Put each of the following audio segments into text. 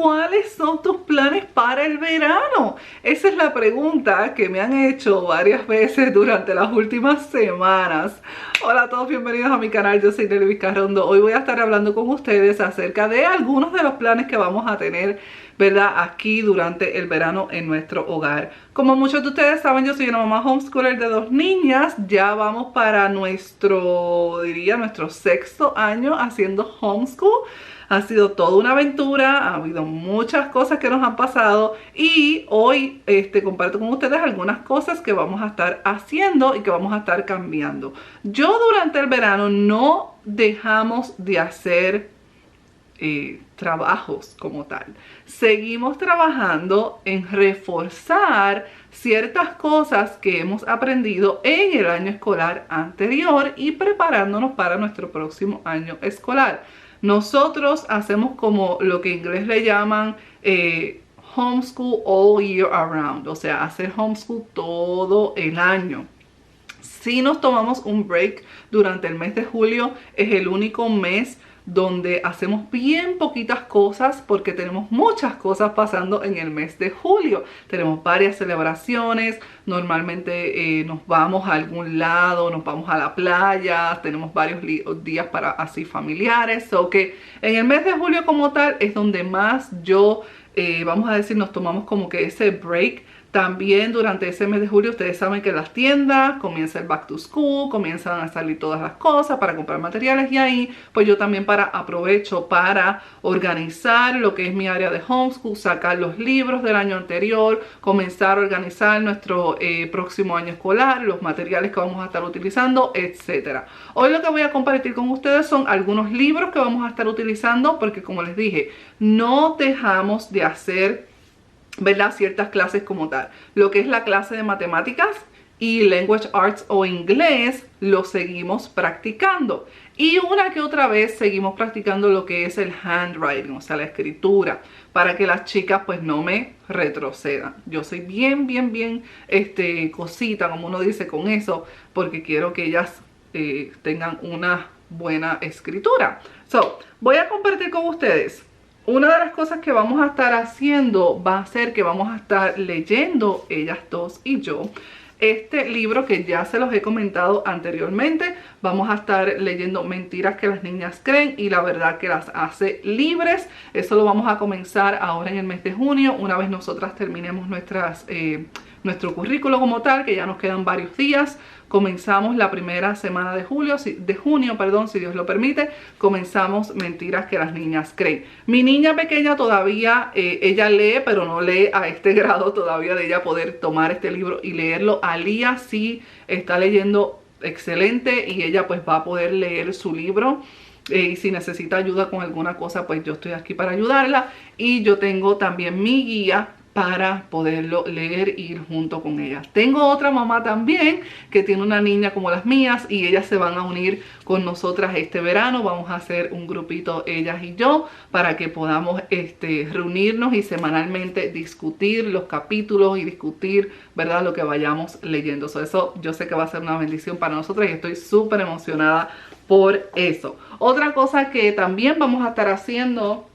¿cuáles son tus planes para el verano? Esa es la pregunta que me han hecho varias veces durante las últimas semanas. Hola a todos, bienvenidos a mi canal, yo soy Nelly Vizcarrondo. Hoy voy a estar hablando con ustedes acerca de algunos de los planes que vamos a tener, ¿verdad?, aquí durante el verano en nuestro hogar. Como muchos de ustedes saben, yo soy una mamá homeschooler de 2 niñas. Ya vamos para nuestro 6º año haciendo homeschool. Ha sido toda una aventura, ha habido muchas cosas que nos han pasado y hoy comparto con ustedes algunas cosas que vamos a estar haciendo y que vamos a estar cambiando. Yo durante el verano no dejamos de hacer trabajos como tal. Seguimos trabajando en reforzar ciertas cosas que hemos aprendido en el año escolar anterior y preparándonos para nuestro próximo año escolar. Nosotros hacemos como lo que en inglés le llaman homeschool all year around, o sea, hacer homeschool todo el año. Si nos tomamos un break durante el mes de julio, es el único mes donde hacemos bien poquitas cosas porque tenemos muchas cosas pasando en el mes de julio. Tenemos varias celebraciones, normalmente nos vamos a algún lado, nos vamos a la playa, tenemos varios días para así familiares, o que en el mes de julio como tal es donde más vamos a decir, nos tomamos como que ese break. También durante ese mes de julio ustedes saben que las tiendas comienza el back to school, comienzan a salir todas las cosas para comprar materiales y ahí pues yo también aprovecho para organizar lo que es mi área de homeschool, sacar los libros del año anterior, comenzar a organizar nuestro próximo año escolar, los materiales que vamos a estar utilizando, etcétera. Hoy lo que voy a compartir con ustedes son algunos libros que vamos a estar utilizando porque, como les dije, no dejamos de hacer, ¿verdad?, ciertas clases como tal. Lo que es la clase de matemáticas y language arts o inglés lo seguimos practicando. Y una que otra vez seguimos practicando lo que es el handwriting, o sea, la escritura, para que las chicas pues no me retrocedan. Yo soy bien cosita, como uno dice, con eso, porque quiero que ellas tengan una buena escritura. Voy a compartir con ustedes. Una de las cosas que vamos a estar haciendo va a ser que vamos a estar leyendo, ellas dos y yo, este libro que ya se los he comentado anteriormente. Vamos a estar leyendo Mentiras que las niñas creen y la verdad que las hace libres. Eso lo vamos a comenzar ahora en el mes de junio, una vez nosotras terminemos nuestro currículo como tal, que ya nos quedan varios días. Comenzamos la primera semana de junio, si Dios lo permite, comenzamos Mentiras que las niñas creen. Mi niña pequeña todavía, ella lee, pero no lee a este grado todavía de ella poder tomar este libro y leerlo. Alía sí está leyendo excelente y ella pues va a poder leer su libro. Y si necesita ayuda con alguna cosa, pues yo estoy aquí para ayudarla. Y yo tengo también mi guía para poderlo leer e ir junto con ella. Tengo otra mamá también que tiene una niña como las mías y ellas se van a unir con nosotras este verano. Vamos a hacer un grupito, ellas y yo, para que podamos reunirnos y semanalmente discutir los capítulos y discutir, ¿verdad?, lo que vayamos leyendo. Eso yo sé que va a ser una bendición para nosotras y estoy súper emocionada por eso. Otra cosa que también vamos a estar haciendo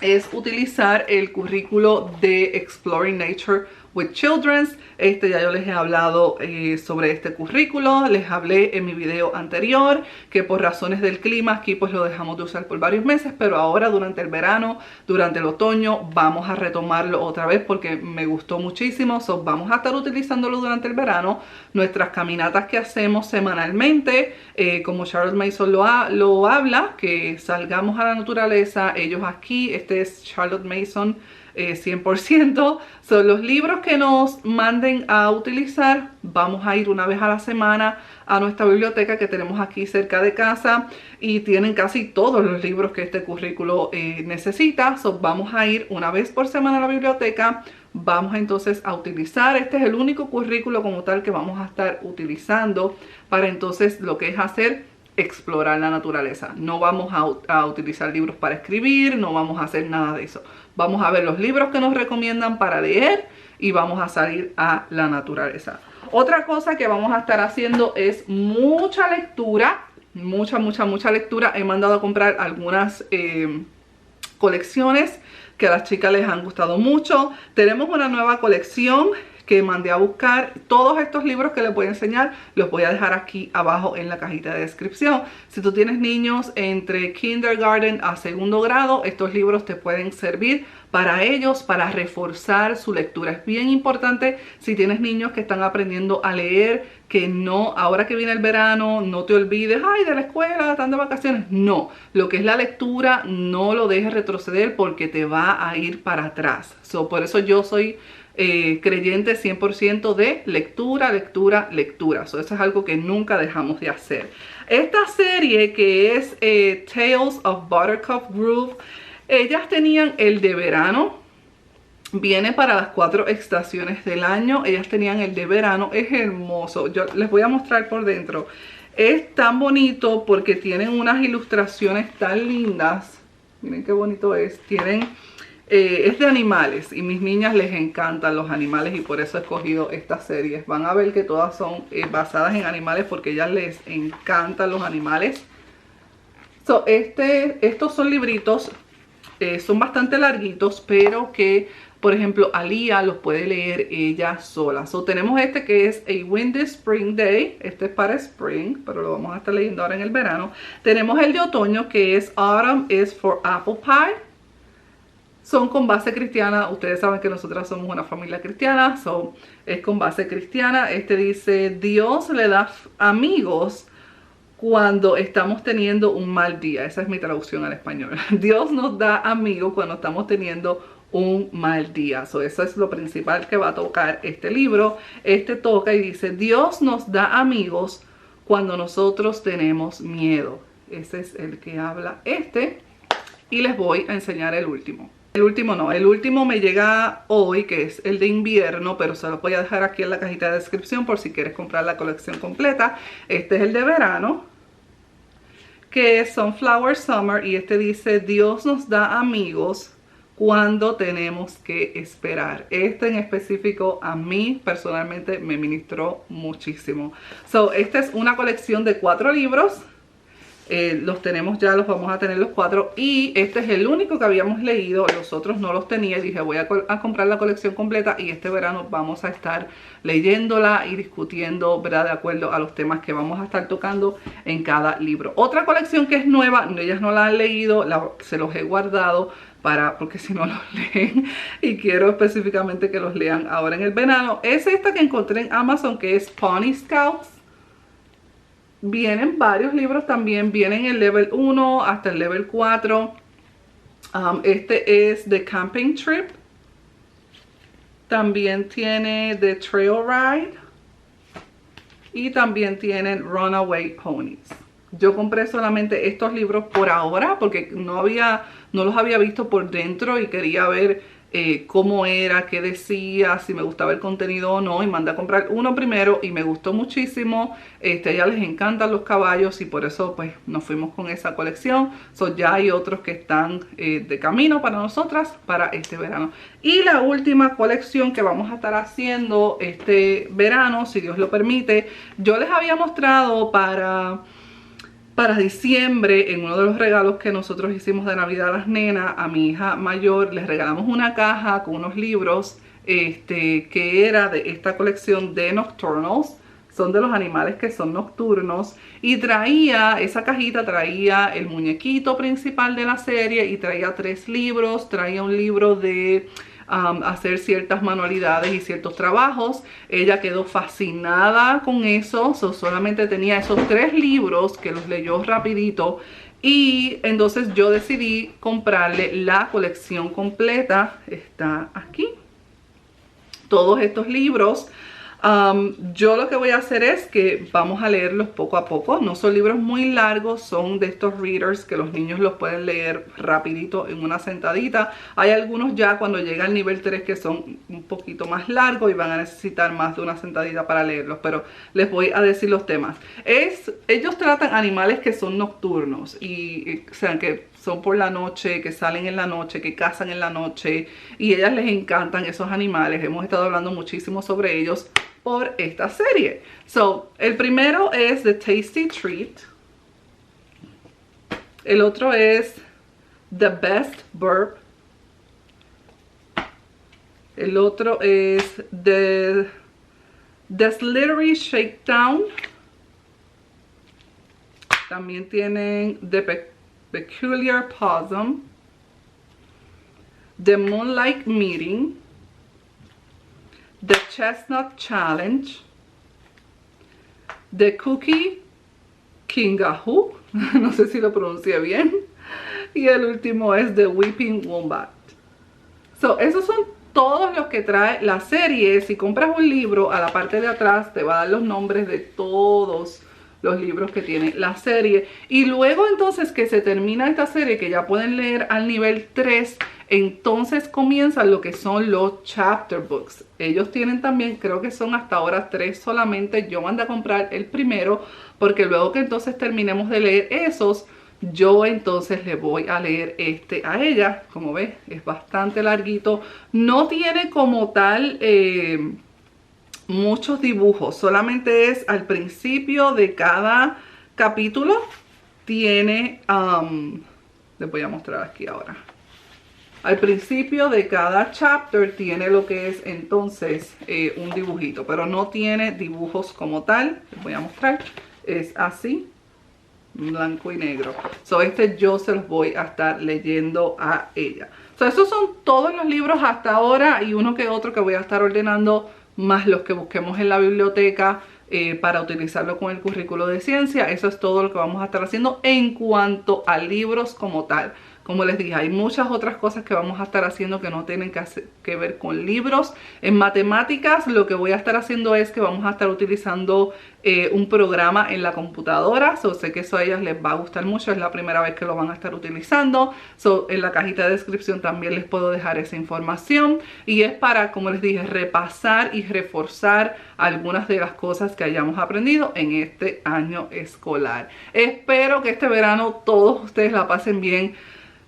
es utilizar el currículo de Exploring Nature with Children. Ya yo les he hablado sobre este currículo. Les hablé en mi video anterior que por razones del clima aquí pues lo dejamos de usar por varios meses, pero ahora durante el verano, durante el otoño, vamos a retomarlo otra vez porque me gustó muchísimo. Vamos a estar utilizándolo durante el verano. Nuestras caminatas que hacemos semanalmente, como Charlotte Mason lo habla, que salgamos a la naturaleza. Ellos aquí, este es Charlotte Mason 100%. Son los libros que nos manden a utilizar. Vamos a ir una vez a la semana a nuestra biblioteca que tenemos aquí cerca de casa y tienen casi todos los libros que este currículo necesita. Vamos a ir una vez por semana a la biblioteca. Vamos entonces a utilizar, este es el único currículo como tal que vamos a estar utilizando para entonces lo que es hacer explorar la naturaleza. No vamos a utilizar libros para escribir, no vamos a hacer nada de eso. Vamos a ver los libros que nos recomiendan para leer y vamos a salir a la naturaleza. Otra cosa que vamos a estar haciendo es mucha lectura, mucha lectura. He mandado a comprar algunas colecciones que a las chicas les han gustado mucho. Tenemos una nueva colección que mandé a buscar. Todos estos libros que les voy a enseñar los voy a dejar aquí abajo en la cajita de descripción. Si tú tienes niños entre kindergarten a segundo grado, estos libros te pueden servir para ellos, para reforzar su lectura. Es bien importante si tienes niños que están aprendiendo a leer, que no, ahora que viene el verano, no te olvides, ay, de la escuela, están de vacaciones. No, lo que es la lectura, no lo dejes retroceder porque te va a ir para atrás. Por eso yo soy creyente 100% de lectura, lectura, lectura. Eso es algo que nunca dejamos de hacer. Esta serie que es Tales of Buttercup Grove, ellas tenían el de verano. Viene para las 4 estaciones del año. Ellas tenían el de verano. Es hermoso. Yo les voy a mostrar por dentro. Es tan bonito porque tienen unas ilustraciones tan lindas. Miren qué bonito es. Es de animales y mis niñas les encantan los animales y por eso he escogido estas series. Van a ver que todas son basadas en animales porque a ellas les encantan los animales. Estos son libritos, son bastante larguitos, pero que, por ejemplo, Alía los puede leer ella sola. Tenemos este que es A Windy Spring Day. Este es para Spring, pero lo vamos a estar leyendo ahora en el verano. Tenemos el de otoño que es Autumn is for Apple Pie. Son con base cristiana. Ustedes saben que nosotras somos una familia cristiana. Es con base cristiana. Este dice, Dios le da amigos cuando estamos teniendo un mal día. Esa es mi traducción al español. Dios nos da amigos cuando estamos teniendo un mal día. Eso es lo principal que va a tocar este libro. Este toca y dice, Dios nos da amigos cuando nosotros tenemos miedo. Ese es el que habla y les voy a enseñar el último. El último me llega hoy, que es el de invierno, pero se lo voy a dejar aquí en la cajita de descripción por si quieres comprar la colección completa. Este es el de verano, que es Sunflower Summer, y este dice, Dios nos da amigos cuando tenemos que esperar. Este en específico a mí personalmente me ministró muchísimo. Esta es una colección de 4 libros. Los tenemos ya, los vamos a tener los 4 y este es el único que habíamos leído, los otros no los tenía y dije voy a comprar la colección completa y este verano vamos a estar leyéndola y discutiendo, ¿verdad?, de acuerdo a los temas que vamos a estar tocando en cada libro. Otra colección que es nueva, ellas no la han leído, se los he guardado porque si no los leen y quiero específicamente que los lean ahora en el verano, es esta que encontré en Amazon que es Pony Scouts. Vienen varios libros también, vienen el level 1 hasta el level 4. Este es The Camping Trip. También tiene The Trail Ride. Y también tienen Runaway Ponies. Yo compré solamente estos libros por ahora porque no los había visto por dentro y quería ver cómo era, qué decía, si me gustaba el contenido o no, y mandé a comprar uno primero y me gustó muchísimo. A ella les encantan los caballos y por eso pues nos fuimos con esa colección. Ya hay otros que están de camino para nosotras para este verano. Y la última colección que vamos a estar haciendo este verano, si Dios lo permite, yo les había mostrado para diciembre, en uno de los regalos que nosotros hicimos de Navidad a las nenas, a mi hija mayor, les regalamos una caja con unos libros que era de esta colección de Nocturnals. Son de los animales que son nocturnos. Y esa cajita traía el muñequito principal de la serie y traía 3 libros. Traía un libro de hacer ciertas manualidades y ciertos trabajos. Ella quedó fascinada con eso. Solamente tenía esos 3 libros que los leyó rapidito. Y entonces yo decidí comprarle la colección completa. Está aquí. Todos estos libros. Yo lo que voy a hacer es que vamos a leerlos poco a poco. No son libros muy largos, son de estos readers que los niños los pueden leer rapidito en una sentadita. Hay algunos ya cuando llega al nivel 3 que son un poquito más largos y van a necesitar más de una sentadita para leerlos, pero les voy a decir los temas. Ellos tratan animales que son nocturnos o sea, que son por la noche, que salen en la noche, que cazan en la noche, y a ellas les encantan esos animales. Hemos estado hablando muchísimo sobre ellos por esta serie. El primero es The Tasty Treat. El otro es The Best Burp. El otro es The Slithery Shakedown. También tienen The Peculiar Possum, The Moonlight Meeting, The Chestnut Challenge, The Cookie Kingahoo, no sé si lo pronuncié bien, y el último es The Weeping Wombat. So, esos son todos los que trae la serie. Si compras un libro, a la parte de atrás te va a dar los nombres de todos los libros que tiene la serie. Y luego entonces que se termina esta serie, que ya pueden leer al nivel 3, entonces comienzan lo que son los chapter books. Ellos tienen también, creo que son hasta ahora 3 solamente. Yo mandé a comprar el primero, porque luego que entonces terminemos de leer esos, yo entonces le voy a leer este a ella. Como ves, es bastante larguito. No tiene como tal muchos dibujos, solamente es al principio de cada capítulo. Tiene, les voy a mostrar aquí ahora. Al principio de cada chapter tiene lo que es entonces un dibujito, pero no tiene dibujos como tal. Les voy a mostrar, es así, blanco y negro. So, este yo se los voy a estar leyendo a ella. So, esos son todos los libros hasta ahora y uno que otro que voy a estar ordenando, más los que busquemos en la biblioteca para utilizarlo con el currículo de ciencia. Eso es todo lo que vamos a estar haciendo en cuanto a libros como tal. Como les dije, hay muchas otras cosas que vamos a estar haciendo que no tienen que ver con libros. En matemáticas lo que voy a estar haciendo es que vamos a estar utilizando un programa en la computadora. Sé que eso a ellas les va a gustar mucho, es la primera vez que lo van a estar utilizando. En la cajita de descripción también les puedo dejar esa información. Y es para, como les dije, repasar y reforzar algunas de las cosas que hayamos aprendido en este año escolar. Espero que este verano todos ustedes la pasen bien.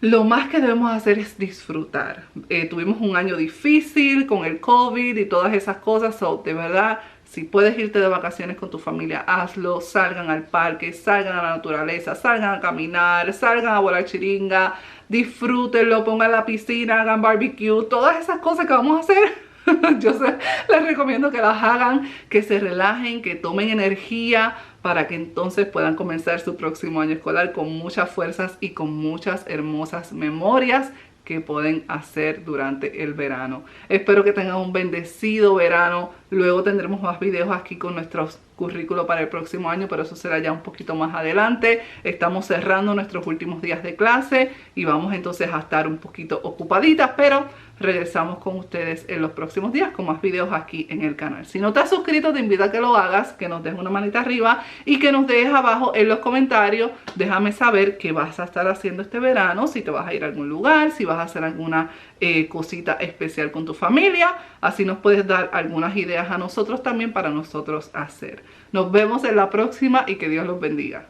Lo más que debemos hacer es disfrutar. Tuvimos un año difícil con el COVID y todas esas cosas. De verdad, si puedes irte de vacaciones con tu familia, hazlo. Salgan al parque, salgan a la naturaleza, salgan a caminar, salgan a volar chiringa. Disfrútenlo, pongan la piscina, hagan barbecue. Todas esas cosas que vamos a hacer. Les recomiendo que las hagan, que se relajen, que tomen energía para que entonces puedan comenzar su próximo año escolar con muchas fuerzas y con muchas hermosas memorias que pueden hacer durante el verano. Espero que tengan un bendecido verano. Luego tendremos más videos aquí con nuestros currículos para el próximo año, pero eso será ya un poquito más adelante. Estamos cerrando nuestros últimos días de clase y vamos entonces a estar un poquito ocupaditas, pero regresamos con ustedes en los próximos días con más videos aquí en el canal. Si no te has suscrito, te invito a que lo hagas, que nos dejes una manita arriba y que nos dejes abajo en los comentarios. Déjame saber qué vas a estar haciendo este verano, si te vas a ir a algún lugar, si vas a hacer alguna cosita especial con tu familia. Así nos puedes dar algunas ideas a nosotros también para nosotros hacer. Nos vemos en la próxima y que Dios los bendiga.